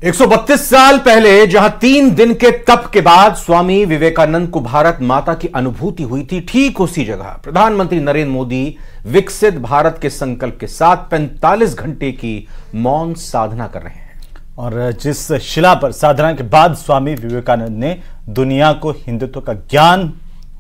132 साल पहले जहां 3 दिन के तप के बाद स्वामी विवेकानंद को भारत माता की अनुभूति हुई थी, ठीक उसी जगह प्रधानमंत्री नरेंद्र मोदी विकसित भारत के संकल्प के साथ 45 घंटे की मौन साधना कर रहे हैं। और जिस शिला पर साधना के बाद स्वामी विवेकानंद ने दुनिया को हिंदुत्व का ज्ञान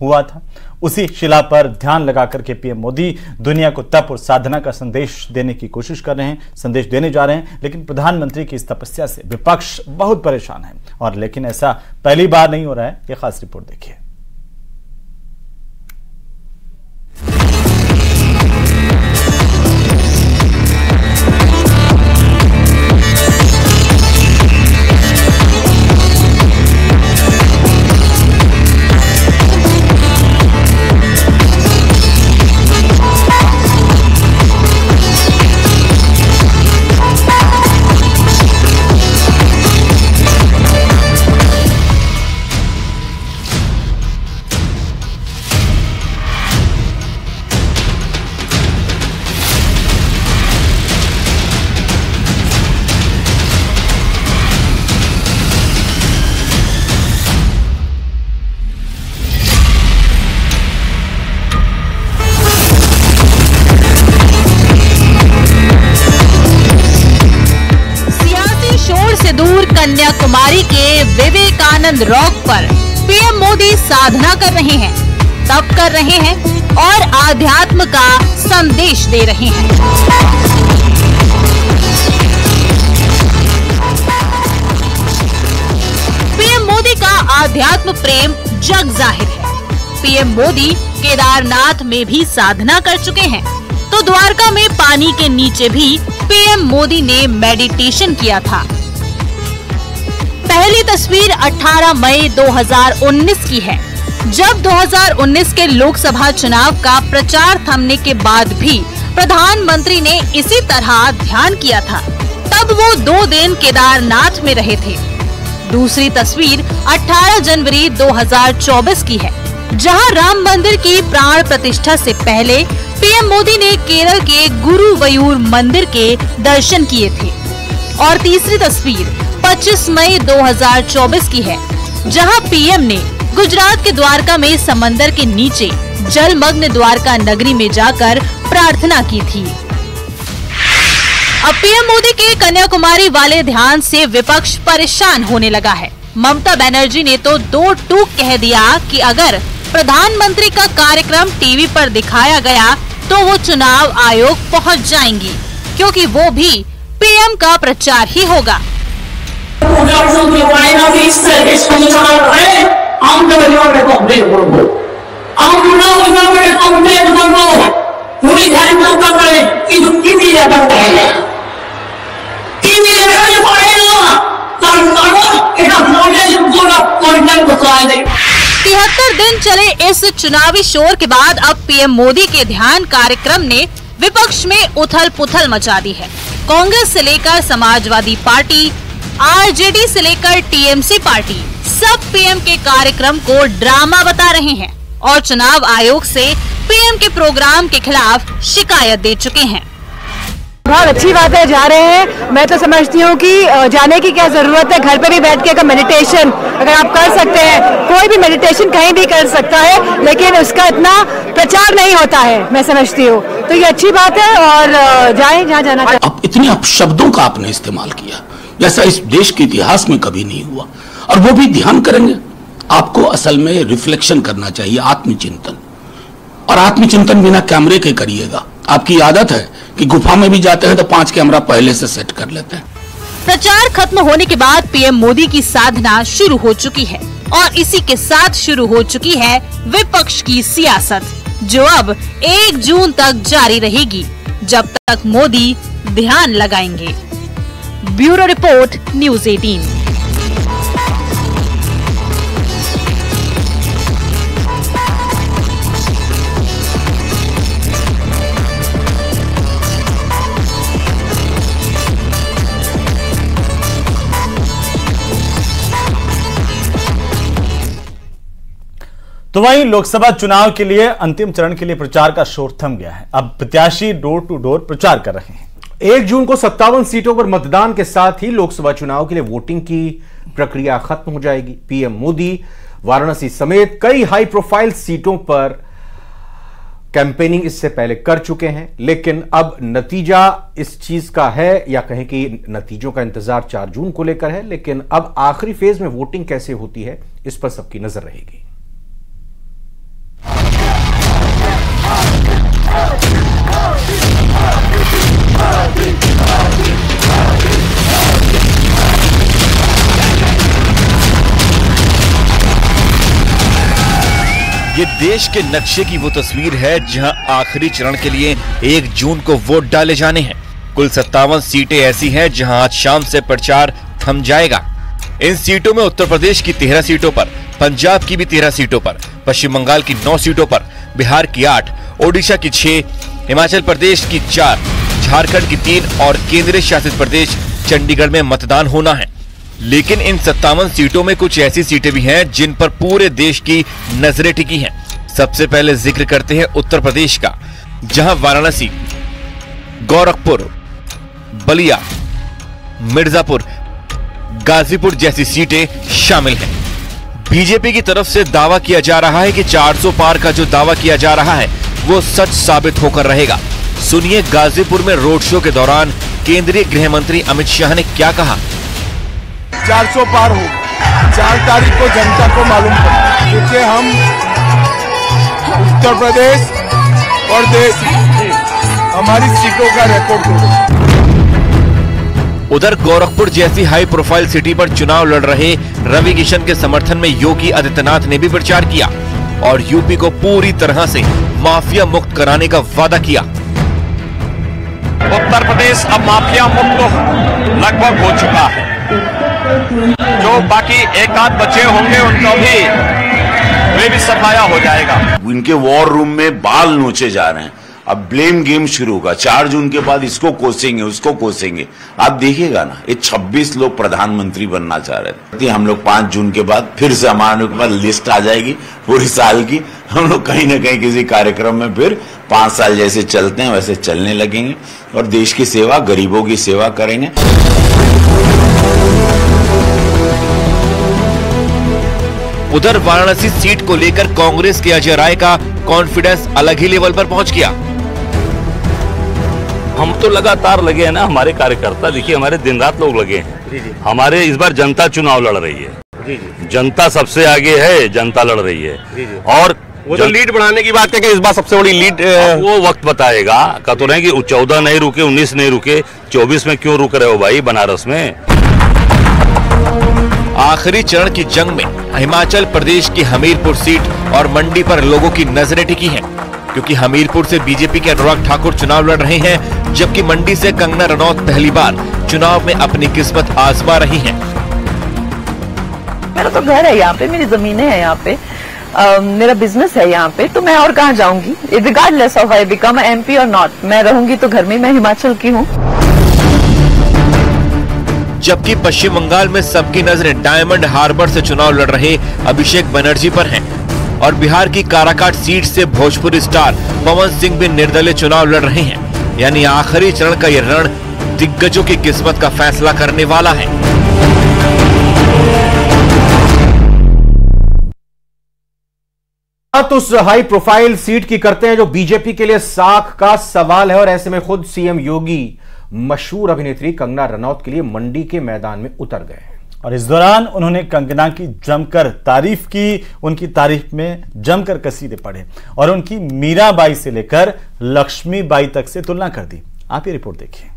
हुआ था, उसी शिला पर ध्यान लगाकर के पीएम मोदी दुनिया को तप और साधना का संदेश देने की कोशिश कर रहे हैं, संदेश देने जा रहे हैं। लेकिन प्रधानमंत्री की इस तपस्या से विपक्ष बहुत परेशान है, और लेकिन ऐसा पहली बार नहीं हो रहा है। यह खास रिपोर्ट देखिए। कन्याकुमारी के विवेकानंद रॉक पर पीएम मोदी साधना कर रहे हैं, तप कर रहे हैं और आध्यात्म का संदेश दे रहे हैं। पीएम मोदी का आध्यात्म प्रेम जग जाहिर है। पीएम मोदी केदारनाथ में भी साधना कर चुके हैं, तो द्वारका में पानी के नीचे भी पीएम मोदी ने मेडिटेशन किया था। पहली तस्वीर 18 मई 2019 की है, जब 2019 के लोकसभा चुनाव का प्रचार थमने के बाद भी प्रधानमंत्री ने इसी तरह ध्यान किया था। तब वो 2 दिन केदारनाथ में रहे थे। दूसरी तस्वीर 18 जनवरी 2024 की है, जहां राम मंदिर की प्राण प्रतिष्ठा से पहले पीएम मोदी ने केरल के गुरुवयूर मंदिर के दर्शन किए थे। और तीसरी तस्वीर 25 मई 2024 की है, जहां पीएम ने गुजरात के द्वारका में समंदर के नीचे जलमग्न द्वारका नगरी में जाकर प्रार्थना की थी। अब पीएम मोदी के कन्याकुमारी वाले ध्यान से विपक्ष परेशान होने लगा है। ममता बनर्जी ने तो 2 टूक कह दिया कि अगर प्रधानमंत्री का कार्यक्रम टीवी पर दिखाया गया तो वो चुनाव आयोग पहुंच जाएंगी, क्योंकि वो भी पीएम का प्रचार ही होगा। तिहत्तर दिन चले इस चुनावी शोर के बाद अब पीएम मोदी के ध्यान कार्यक्रम ने विपक्ष में उथल पुथल मचा दी है। कांग्रेस से लेकर समाजवादी पार्टी, आरजेडी से लेकर टीएमसी पार्टी, सब पीएम के कार्यक्रम को ड्रामा बता रहे हैं और चुनाव आयोग से पीएम के प्रोग्राम के खिलाफ शिकायत दे चुके हैं। बहुत अच्छी बात है, जा रहे हैं। मैं तो समझती हूँ कि जाने की क्या जरूरत है, घर पे भी बैठ के अगर मेडिटेशन अगर आप कर सकते हैं, कोई भी मेडिटेशन कहीं भी कर सकता है, लेकिन उसका इतना प्रचार नहीं होता है, मैं समझती हूँ। तो ये अच्छी बात है और जाएं जहाँ जाना चाहिए। अब इतने अपशब्दों का आपने इस्तेमाल किया जैसा इस देश के इतिहास में कभी नहीं हुआ, और वो भी ध्यान करेंगे। आपको असल में रिफ्लेक्शन करना चाहिए, आत्मचिंतन, और आत्मचिंतन बिना कैमरे के करिएगा। आपकी आदत है कि गुफा में भी जाते हैं तो 5 कैमरा पहले से सेट कर लेते हैं। प्रचार खत्म होने के बाद पीएम मोदी की साधना शुरू हो चुकी है, और इसी के साथ शुरू हो चुकी है विपक्ष की सियासत, जो अब 1 जून तक जारी रहेगी, जब तक मोदी ध्यान लगाएंगे। Bureau report, news 18। तो वहीं लोकसभा चुनाव के लिए अंतिम चरण के लिए प्रचार का शोर थम गया है। अब प्रत्याशी डोर टू डोर प्रचार कर रहे हैं। 1 जून को 57 सीटों पर मतदान के साथ ही लोकसभा चुनाव के लिए वोटिंग की प्रक्रिया खत्म हो जाएगी। पीएम मोदी वाराणसी समेत कई हाई प्रोफाइल सीटों पर कैंपेनिंग इससे पहले कर चुके हैं, लेकिन अब नतीजा इस चीज का है, या कहें कि नतीजों का इंतजार 4 जून को लेकर है, लेकिन अब आखिरी फेज में वोटिंग कैसे होती है इस पर सबकी नजर रहेगी। ये देश के नक्शे की वो तस्वीर है जहां आखिरी चरण के लिए 1 जून को वोट डाले जाने हैं। कुल 57 सीटें ऐसी हैं जहां आज शाम से प्रचार थम जाएगा। इन सीटों में उत्तर प्रदेश की 13 सीटों पर, पंजाब की भी 13 सीटों पर, पश्चिम बंगाल की 9 सीटों पर, बिहार की 8, ओडिशा की 6, हिमाचल प्रदेश की 4, झारखंड की 3 और केंद्रीय शासित प्रदेश चंडीगढ़ में मतदान होना है। लेकिन इन 57 सीटों में कुछ ऐसी सीटें भी हैं जिन पर पूरे देश की नजरें टिकी हैं। सबसे पहले जिक्र करते हैं उत्तर प्रदेश का, जहां वाराणसी, गोरखपुर, बलिया, मिर्जापुर, गाजीपुर जैसी सीटें शामिल हैं। बीजेपी की तरफ से दावा किया जा रहा है कि 400 पार का जो दावा किया जा रहा है वो सच साबित होकर रहेगा। सुनिए गाजीपुर में रोड शो के दौरान केंद्रीय गृह मंत्री अमित शाह ने क्या कहा। 400 पार हो, 4 तारीख को जनता को मालूम पड़ा। देखिए, हम उत्तर प्रदेश और देश हमारी सीटों का रिकॉर्ड तोड़ेंगे। उधर गोरखपुर जैसी हाई प्रोफाइल सिटी पर चुनाव लड़ रहे रवि किशन के समर्थन में योगी आदित्यनाथ ने भी प्रचार किया और यूपी को पूरी तरह से माफिया मुक्त कराने का वादा किया। उत्तर प्रदेश अब माफिया मुक्त लगभग हो चुका है। जो बाकी एक आध बचे होंगे उनको भी वे भी सफाया हो जाएगा। इनके वॉर रूम में बाल नोचे जा रहे हैं। अब ब्लेम गेम शुरू होगा। 4 जून के बाद इसको कोसेंगे, उसको कोसेंगे। आप देखिएगा ना, ये 26 लोग प्रधानमंत्री बनना चाह रहे थे। हम लोग 5 जून के बाद फिर से हमारे पास लिस्ट आ जाएगी पूरी साल की। हम लोग कहीं ना कहीं किसी कार्यक्रम में फिर 5 साल जैसे चलते हैं वैसे चलने लगेंगे और देश की सेवा, गरीबों की सेवा करेंगे। उधर वाराणसी सीट को लेकर कांग्रेस के अजय राय का कॉन्फिडेंस अलग ही लेवल पर पहुंच गया। हम तो लगातार लगे हैं ना, हमारे कार्यकर्ता देखिए, हमारे दिन रात लोग लगे हैं। हमारे इस बार जनता चुनाव लड़ रही है। जनता सबसे आगे है, जनता लड़ रही है। और वो जो लीड बढ़ाने की बात है कि इस बार सबसे बड़ी लीड वो वक्त बताएगा। कह तो रहे कि 14 नहीं रुके, 19 नहीं रुके, 24 में क्यों रुक रहे हो भाई बनारस में। आखिरी चरण की जंग में हिमाचल प्रदेश की हमीरपुर सीट और मंडी पर लोगों की नजरें टिकी हैं, क्योंकि हमीरपुर से बीजेपी के अनुराग ठाकुर चुनाव लड़ रहे हैं, जबकि मंडी से कंगना रनौत पहली बार चुनाव में अपनी किस्मत आजमा रही हैं। मेरा तो घर है यहाँ पे, मेरी जमीनें हैं यहाँ पे, मेरा बिजनेस है यहाँ पे, तो मैं और कहाँ जाऊंगी। Regardless of I become MP और नॉट, मैं रहूंगी तो घर में। मैं हिमाचल की हूँ। जबकि पश्चिम बंगाल में सबकी नजरें डायमंड हार्बर से चुनाव लड़ रहे अभिषेक बनर्जी पर हैं और बिहार की काराकाट सीट से भोजपुरी स्टार पवन सिंह भी निर्दलीय चुनाव लड़ रहे हैं। यानी आखिरी चरण का यह रण दिग्गजों की किस्मत का फैसला करने वाला है। बात उस हाई प्रोफाइल सीट की करते हैं जो बीजेपी के लिए साख का सवाल है, और ऐसे में खुद सीएम योगी मशहूर अभिनेत्री कंगना रनौत के लिए मंडी के मैदान में उतर गए और इस दौरान उन्होंने कंगना की जमकर तारीफ की। उनकी तारीफ में जमकर कसीदे पढ़े और उनकी मीराबाई से लेकर लक्ष्मीबाई तक से तुलना कर दी। आप ये रिपोर्ट देखिए।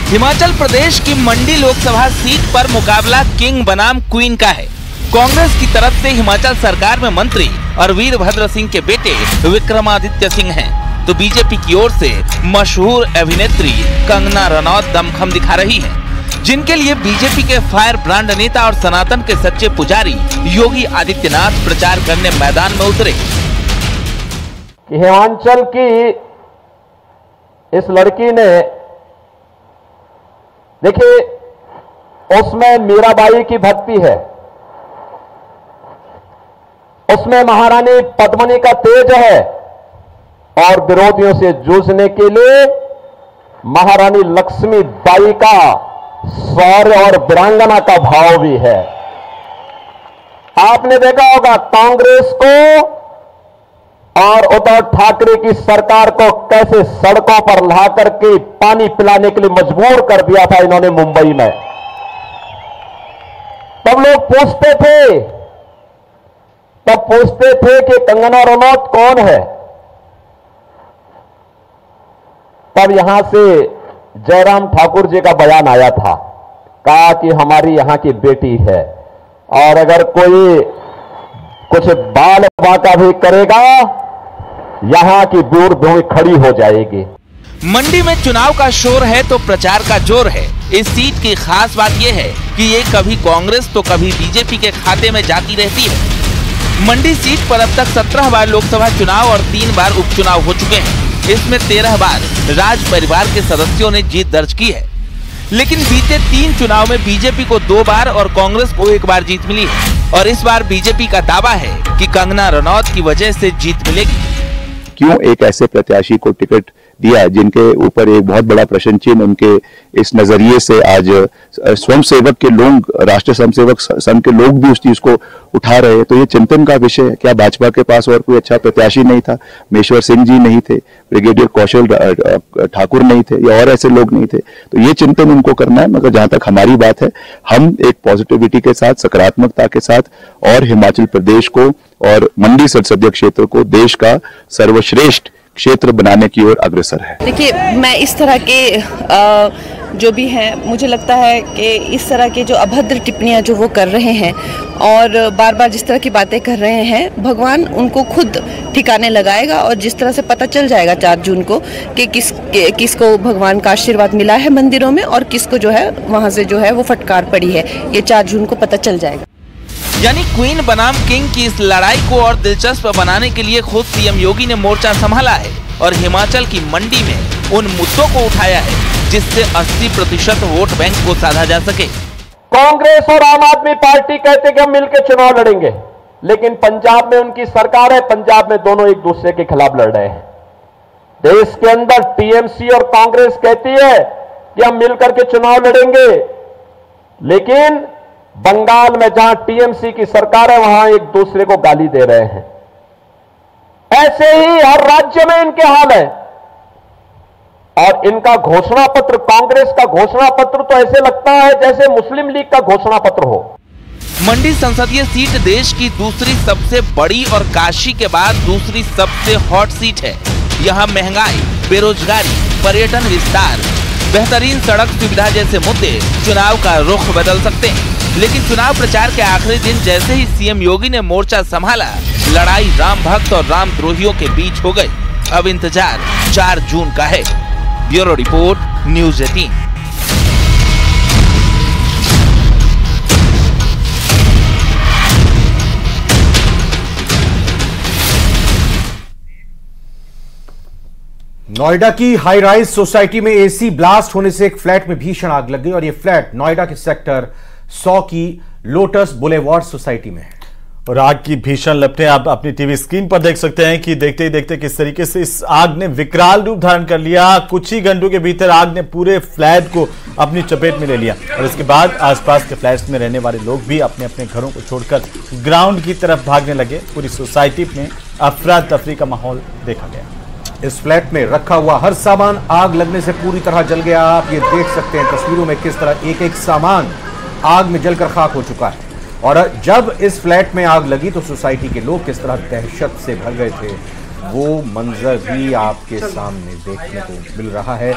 हिमाचल प्रदेश की मंडी लोकसभा सीट पर मुकाबला किंग बनाम क्वीन का है। कांग्रेस की तरफ से हिमाचल सरकार में मंत्री और वीरभद्र सिंह के बेटे विक्रमादित्य सिंह हैं, तो बीजेपी की ओर से मशहूर अभिनेत्री कंगना रनौत दमखम दिखा रही हैं, जिनके लिए बीजेपी के फायर ब्रांड नेता और सनातन के सच्चे पुजारी योगी आदित्यनाथ प्रचार करने मैदान में उतरे। हिमाचल की इस लड़की ने देखिए, उसमें मीराबाई की भक्ति है, उसमें महारानी पद्मिनी का तेज है और विरोधियों से जूझने के लिए महारानी लक्ष्मीबाई का शौर्य और वीरांगना का भाव भी है। आपने देखा होगा कांग्रेस को और उद्धव ठाकरे की सरकार को कैसे सड़कों पर ला करके पानी पिलाने के लिए मजबूर कर दिया था इन्होंने मुंबई में। तब लोग पूछते थे कि कंगना रनौत कौन है। तब यहां से जयराम ठाकुर जी का बयान आया था, कहा कि हमारी यहां की बेटी है और अगर कोई कुछ बाल बाका भी करेगा यहां की दूर भूमि खड़ी हो जाएगी। मंडी में चुनाव का शोर है तो प्रचार का जोर है। इस सीट की खास बात यह है कि ये कभी कांग्रेस तो कभी बीजेपी के खाते में जाती रहती है। मंडी सीट पर अब तक 17 बार लोकसभा चुनाव और 3 बार उपचुनाव हो चुके हैं। इसमें 13 बार राज परिवार के सदस्यों ने जीत दर्ज की है, लेकिन बीते 3 चुनाव में बीजेपी को 2 बार और कांग्रेस को 1 बार जीत मिली है। और इस बार बीजेपी का दावा है कि कंगना रनौत की वजह से जीत मिलेगी। क्यों एक ऐसे प्रत्याशी को टिकट दिया जिनके ऊपर एक बहुत बड़ा प्रश्न चिन्ह उनके इस नजरिए से आज स्वयंसेवक के लोग, राष्ट्रीय स्वयंसेवक संघ के लोग भी उस चीज को उठा रहे हैं। तो ये चिंतन का विषय है। क्या भाजपा के पास और कोई अच्छा प्रत्याशी नहीं था? मेश्वर सिंह जी नहीं थे, ब्रिगेडियर कौशल ठाकुर नहीं थे या और ऐसे लोग नहीं थे? तो ये चिंतन उनको करना है। मगर जहां तक हमारी बात है, हम एक पॉजिटिविटी के साथ, सकारात्मकता के साथ और हिमाचल प्रदेश को और मंडी संसदीय क्षेत्र को देश का सर्वश्रेष्ठ क्षेत्र बनाने की ओर अग्रसर है। देखिए, मैं इस तरह के जो भी हैं, मुझे लगता है कि इस तरह के जो अभद्र टिप्पणियां जो वो कर रहे हैं और बार बार जिस तरह की बातें कर रहे हैं, भगवान उनको खुद ठिकाने लगाएगा और जिस तरह से पता चल जाएगा 4 जून को कि किसको भगवान का आशीर्वाद मिला है मंदिरों में और किसको जो है वहाँ से जो है वो फटकार पड़ी है। ये 4 जून को पता चल जाएगा। यानी क्वीन बनाम किंग की इस लड़ाई को और दिलचस्प बनाने के लिए खुद सीएम योगी ने मोर्चा संभाला है और हिमाचल की मंडी में उन मुद्दों को उठाया है जिससे 80% वोट बैंक को साधा जा सके। कांग्रेस और आम आदमी पार्टी कहते कि हम मिलकर चुनाव लड़ेंगे, लेकिन पंजाब में उनकी सरकार है, पंजाब में दोनों एक दूसरे के खिलाफ लड़ रहे हैं। देश के अंदर टीएमसी और कांग्रेस कहती है कि हम मिलकर के चुनाव लड़ेंगे, लेकिन बंगाल में जहां टीएमसी की सरकार है वहां एक दूसरे को गाली दे रहे हैं। ऐसे ही हर राज्य में इनके हाल है। और इनका घोषणा पत्र, कांग्रेस का घोषणा पत्र तो ऐसे लगता है जैसे मुस्लिम लीग का घोषणा पत्र हो। मंडी संसदीय सीट देश की दूसरी सबसे बड़ी और काशी के बाद दूसरी सबसे हॉट सीट है। यहाँ महंगाई, बेरोजगारी, पर्यटन विस्तार, बेहतरीन सड़क सुविधा जैसे मुद्दे चुनाव का रुख बदल सकते हैं। लेकिन चुनाव प्रचार के आखिरी दिन जैसे ही सीएम योगी ने मोर्चा संभाला, लड़ाई राम भक्त और रामद्रोहियों के बीच हो गई। अब इंतजार 4 जून का है। Bureau report, news 18। नोएडा की हाई राइज सोसाइटी में एसी ब्लास्ट होने से एक फ्लैट में भीषण आग लग गई और यह फ्लैट नोएडा के सेक्टर 100 की लोटस बुलेवार्ड सोसाइटी में है। और आग की भीषण लपटें आप अपनी टीवी स्क्रीन पर देख सकते हैं कि देखते ही देखते किस तरीके से इस आग ने विकराल रूप धारण कर लिया। कुछ ही घंटों के भीतर आग ने पूरे फ्लैट को अपनी चपेट में ले लिया और इसके बाद आसपास के फ्लैट्स में रहने वाले लोग भी अपने अपने घरों को छोड़कर ग्राउंड की तरफ भागने लगे। पूरी सोसाइटी में अफरा तफरी का माहौल देखा गया। इस फ्लैट में रखा हुआ हर सामान आग लगने से पूरी तरह जल गया। आप ये देख सकते हैं तस्वीरों में किस तरह एक एक सामान आग में जलकर खाक हो चुका है। और जब इस फ्लैट में आग लगी तो सोसाइटी के लोग किस तरह दहशत से भर गए थे, वो मंजर भी आपके सामने देखने को मिल रहा है।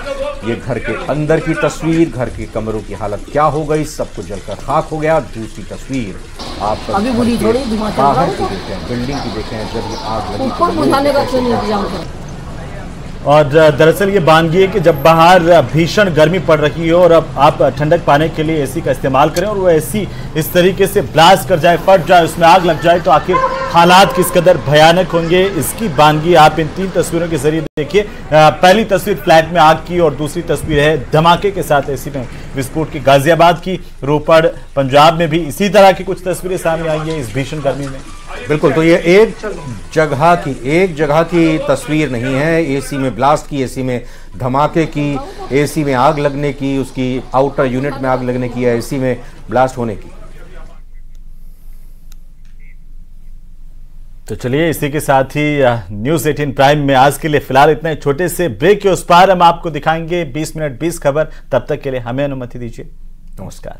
ये घर के अंदर की तस्वीर, घर के कमरों की हालत क्या हो गई, सब कुछ जलकर खाक हो गया। दूसरी तस्वीर आप बाहर की देखें, बिल्डिंग की देखें, जब ये आग लगी। और दरअसल ये बानगी है कि जब बाहर भीषण गर्मी पड़ रही हो और अब आप ठंडक पाने के लिए एसी का इस्तेमाल करें और वो एसी इस तरीके से ब्लास्ट कर जाए, फट जाए, उसमें आग लग जाए तो आखिर हालात किस कदर भयानक होंगे इसकी बानगी आप इन 3 तस्वीरों के जरिए देखिए। पहली तस्वीर फ्लैट में आग की और दूसरी तस्वीर है धमाके के साथ एसी में विस्फोट की गाजियाबाद की। रोपड़ पंजाब में भी इसी तरह की कुछ तस्वीरें सामने आई है इस भीषण गर्मी में। बिल्कुल, तो ये एक जगह की तस्वीर नहीं है, एसी में ब्लास्ट की, एसी में धमाके की, एसी में आग लगने की, उसकी आउटर यूनिट में आग लगने की या एसी में ब्लास्ट होने की। तो चलिए इसी के साथ ही न्यूज 18 प्राइम में आज के लिए फिलहाल इतने छोटे से ब्रेक के उस पार हम आपको दिखाएंगे 20 मिनट 20 खबर। तब तक के लिए हमें अनुमति दीजिए। नमस्कार।